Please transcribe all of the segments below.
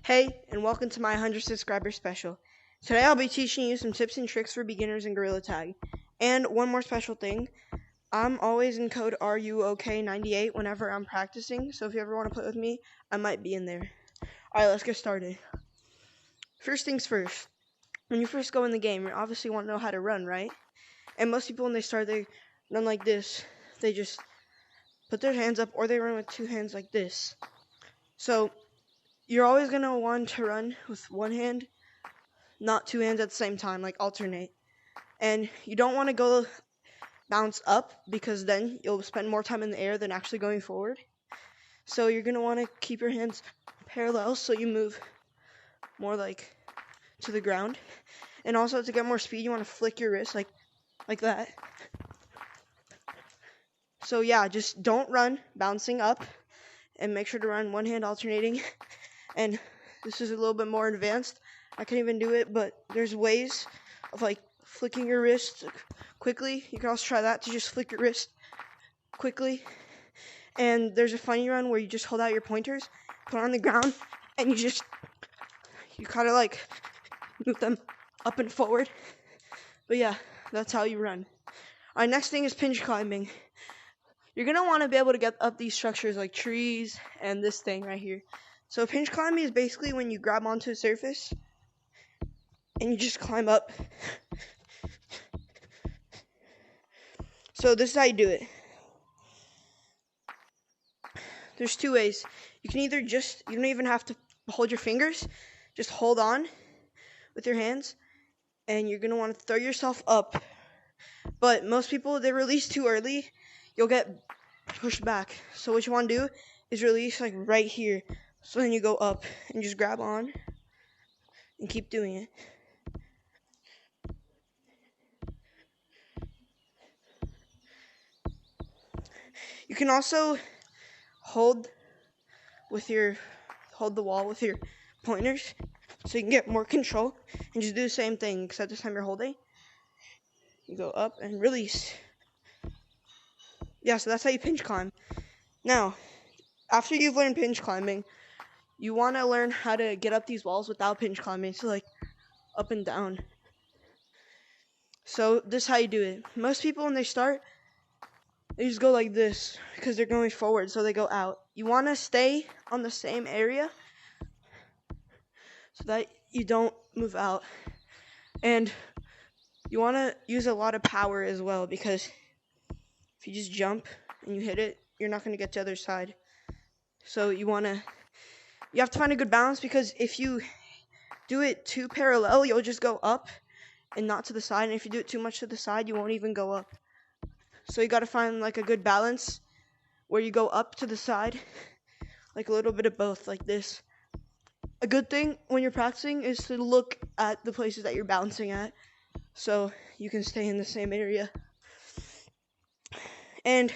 Hey, and welcome to my 100 subscriber special. Today I'll be teaching you some tips and tricks for beginners in Gorilla Tag. And one more special thing, I'm always in code RUOK98 whenever I'm practicing, so if you ever want to play with me, I might be in there. Alright, let's get started. First things first, when you first go in the game, you obviously want to know how to run, right? And most people when they start, they run like this. They just put their hands up, or they run with two hands like this. So you're always going to want to run with one hand, not two hands at the same time, like alternate. And you don't want to go bounce up because then you'll spend more time in the air than actually going forward. So you're going to want to keep your hands parallel so you move more like to the ground. And also to get more speed, you want to flick your wrist like that. So yeah, just don't run bouncing up and make sure to run one hand alternating. And this is a little bit more advanced. I can't even do it, but there's ways of like flicking your wrist quickly. You can also try that, to just flick your wrist quickly. And there's a funny run where you just hold out your pointers, put it on the ground, and you kind of like move them up and forward. But yeah, that's how you run. Alright, next thing is pinch climbing. You're going to want to be able to get up these structures like trees and this thing right here. So pinch climbing is basically when you grab onto a surface and you just climb up. So this is how you do it. There's two ways. You can either you don't even have to hold your fingers, just hold on with your hands, and you're going to want to throw yourself up. But most people, they release too early, you'll get pushed back. So what you want to do is release like right here. So then you go up and just grab on and keep doing it. You can also hold the wall with your pointers so you can get more control, and just do the same thing except this time you're holding. You go up and release. Yeah, so that's how you pinch climb. Now, after you've learned pinch climbing, you want to learn how to get up these walls without pinch climbing, so like up and down. So this is how you do it. Most people when they start, they just go like this because they're going forward, so they go out. You want to stay on the same area so that you don't move out. And you want to use a lot of power as well, because if you just jump and you hit it, you're not going to get to the other side. So you have to find a good balance, because if you do it too parallel, you'll just go up and not to the side. And if you do it too much to the side, you won't even go up. So you got to find like a good balance where you go up to the side, like a little bit of both, like this. A good thing when you're practicing is to look at the places that you're bouncing at, so you can stay in the same area. And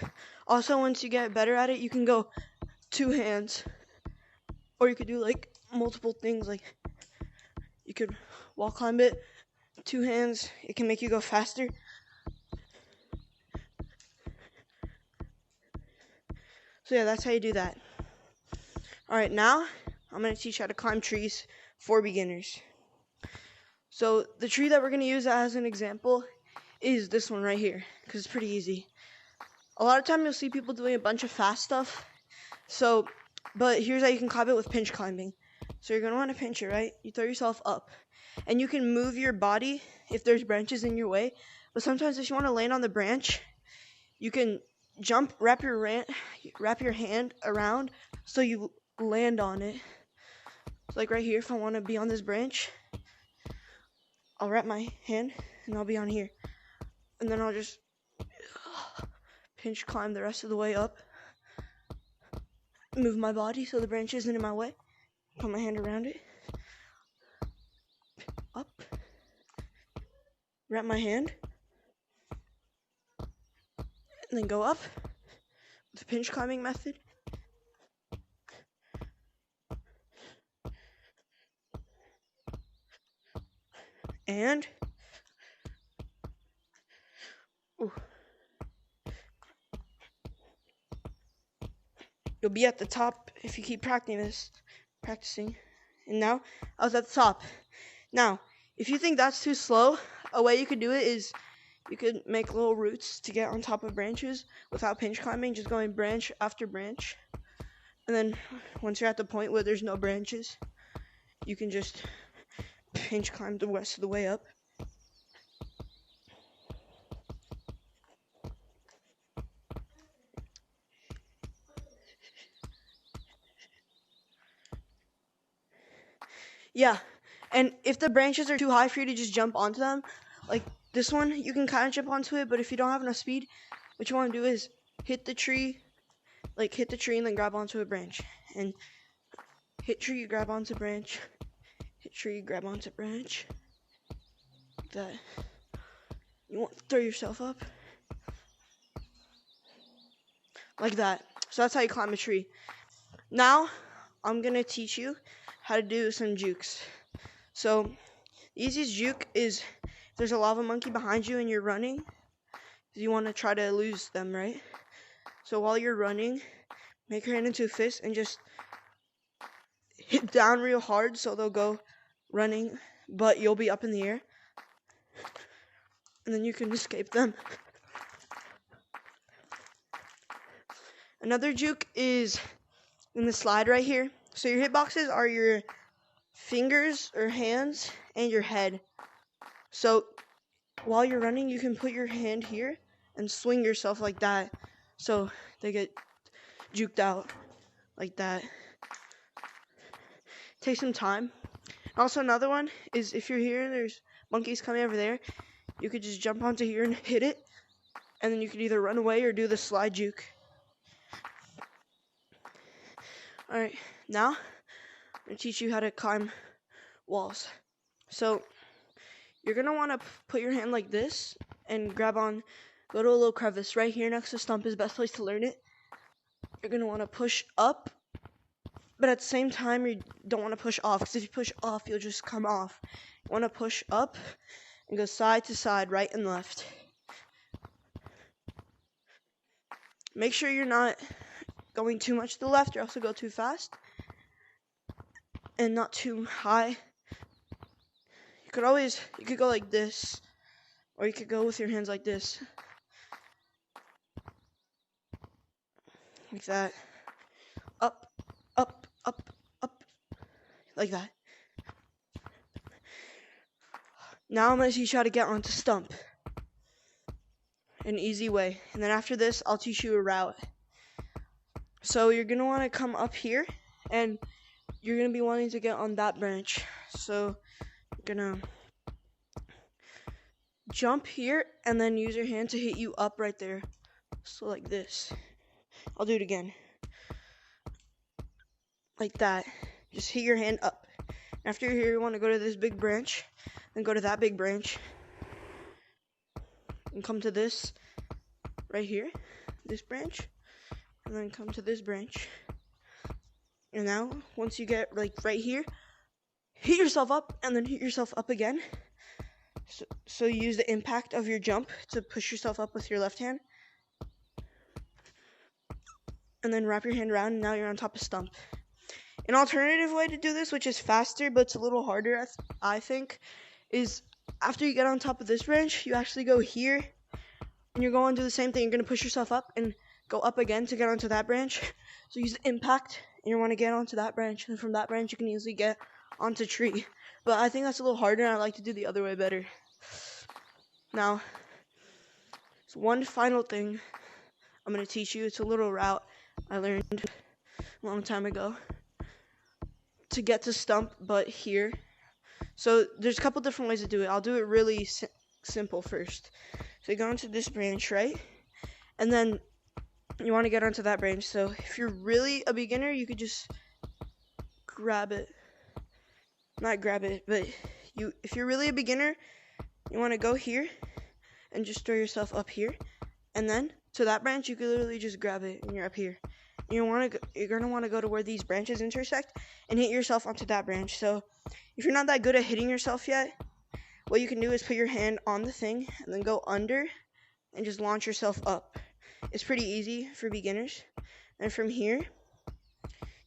also, once you get better at it, you can go two hands, or you could do like multiple things. Like you could wall climb it, two hands. It can make you go faster. So yeah, that's how you do that. Alright, now I'm going to teach you how to climb trees for beginners. So the tree that we're going to use as an example is this one right here, because it's pretty easy. A lot of time you'll see people doing a bunch of fast stuff. But here's how you can climb it with pinch climbing. So you're going to want to pinch it, right? You throw yourself up. And you can move your body if there's branches in your way. But sometimes if you want to land on the branch, you can jump, wrap your hand around so you land on it. So like right here, if I want to be on this branch, I'll wrap my hand and I'll be on here. And then I'll just pinch climb the rest of the way up. Move my body so the branch isn't in my way. Put my hand around it. Up. Wrap my hand. And then go up with the pinch climbing method. And you'll be at the top if you keep practicing. And now I was at the top. Now, if you think that's too slow, a way you could do it is you could make little roots to get on top of branches without pinch climbing, just going branch after branch. And then once you're at the point where there's no branches, you can just pinch climb the rest of the way up. Yeah, and if the branches are too high for you to just jump onto them, like this one, you can kind of jump onto it, but if you don't have enough speed, what you want to do is hit the tree and then grab onto a branch. And hit tree, grab onto branch. Hit tree, grab onto branch. Like that. You want to throw yourself up. Like that. So that's how you climb a tree. Now, I'm going to teach you how to do some jukes. So, the easiest juke is if there's a lava monkey behind you and you're running, you want to try to lose them, right? So while you're running, make your hand into a fist and just hit down real hard so they'll go running, but you'll be up in the air. And then you can escape them. Another juke is in the slide right here. So your hitboxes are your fingers or hands and your head. So while you're running, you can put your hand here and swing yourself like that. So they get juked out like that. Take some time. Also, another one is if you're here and there's monkeys coming over there, you could just jump onto here and hit it. And then you could either run away or do the slide juke. Alright, now I'm going to teach you how to climb walls. So you're going to want to put your hand like this and grab on, go to a little crevice. Right here next to the stump is the best place to learn it. You're going to want to push up, but at the same time you don't want to push off, because if you push off, you'll just come off. You want to push up and go side to side, right and left. Make sure you're not going too much to the left or else you'll go too fast. And not too high. You could go like this, or you could go with your hands like this. Like that. Up, up, up, up. Like that. Now I'm going to teach you how to get onto stump. An easy way. And then after this, I'll teach you a route. So you're going to want to come up here, and you're going to be wanting to get on that branch. So you're going to jump here, and then use your hand to hit you up right there. So like this. I'll do it again. Like that. Just hit your hand up. After you're here, you want to go to this big branch, then go to that big branch, and come to this right here, this branch, and then come to this branch. And now, once you get like right here, hit yourself up, and then hit yourself up again. So you use the impact of your jump to push yourself up with your left hand. And then wrap your hand around, and now you're on top of stump. An alternative way to do this, which is faster, but it's a little harder, I think, is after you get on top of this branch, you actually go here, and you're going to do the same thing. You're going to push yourself up and go up again to get onto that branch. So use the impact, and you want to get onto that branch, and from that branch, you can easily get onto tree. But I think that's a little harder, and I like to do the other way better. Now, so one final thing I'm going to teach you. It's a little route I learned a long time ago to get to stump, but here. So there's a couple different ways to do it. I'll do it really simple first. So you go into this branch, right? And then you want to get onto that branch. So if you're really a beginner, you could just grab it. Not grab it, but if you're really a beginner, you want to go here and just throw yourself up here. And then to that branch, you could literally just grab it and you're up here. You're going to want to go to where these branches intersect and hit yourself onto that branch. So if you're not that good at hitting yourself yet, what you can do is put your hand on the thing and then go under and just launch yourself up. It's pretty easy for beginners. And from here,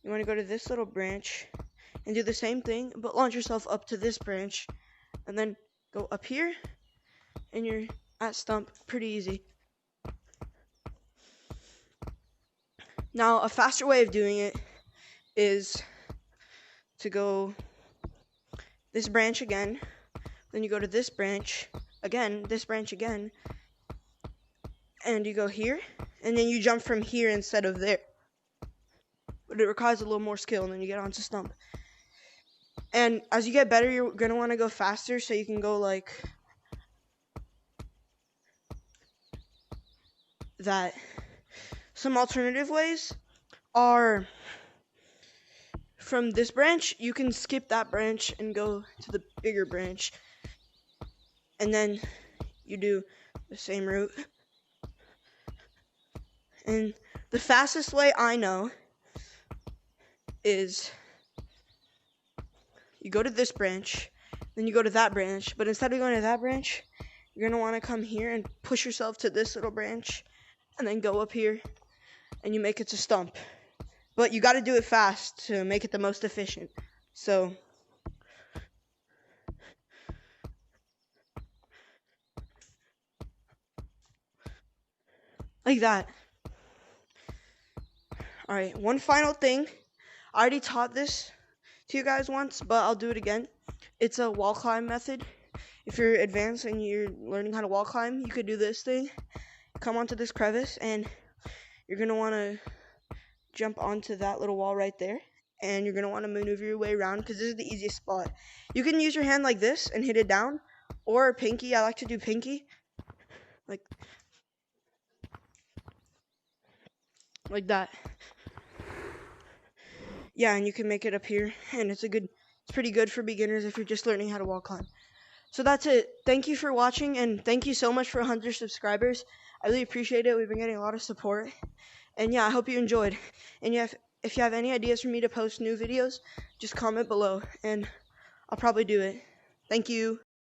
you want to go to this little branch. and do the same thing, but launch yourself up to this branch, and then go up here, and you're at stump. Pretty easy. Now, a faster way of doing it is to go this branch again, then you go to this branch again, and you go here, and then you jump from here instead of there. But it requires a little more skill, and then you get onto stump. And as you get better, you're going to want to go faster, so you can go like that. Some alternative ways are from this branch, you can skip that branch and go to the bigger branch. And then you do the same route. And the fastest way I know is you go to this branch, then you go to that branch, but instead of going to that branch, you're going to want to come here and push yourself to this little branch, and then go up here, and you make it to stump. But you got to do it fast to make it the most efficient. So like that. Alright, one final thing. I already taught this to you guys once, but I'll do it again. It's a wall climb method. If you're advanced and you're learning how to wall climb, you could do this thing. Come onto this crevice, and you're going to want to jump onto that little wall right there. And you're going to want to maneuver your way around, because this is the easiest spot. You can use your hand like this and hit it down, or pinky. I like to do pinky. Like that. Yeah, and you can make it up here, and it's pretty good for beginners if you're just learning how to wall climb. So that's it. Thank you for watching, and thank you so much for 100 subscribers. I really appreciate it. We've been getting a lot of support. And yeah, I hope you enjoyed. And yeah, if you have any ideas for me to post new videos, just comment below, and I'll probably do it. Thank you.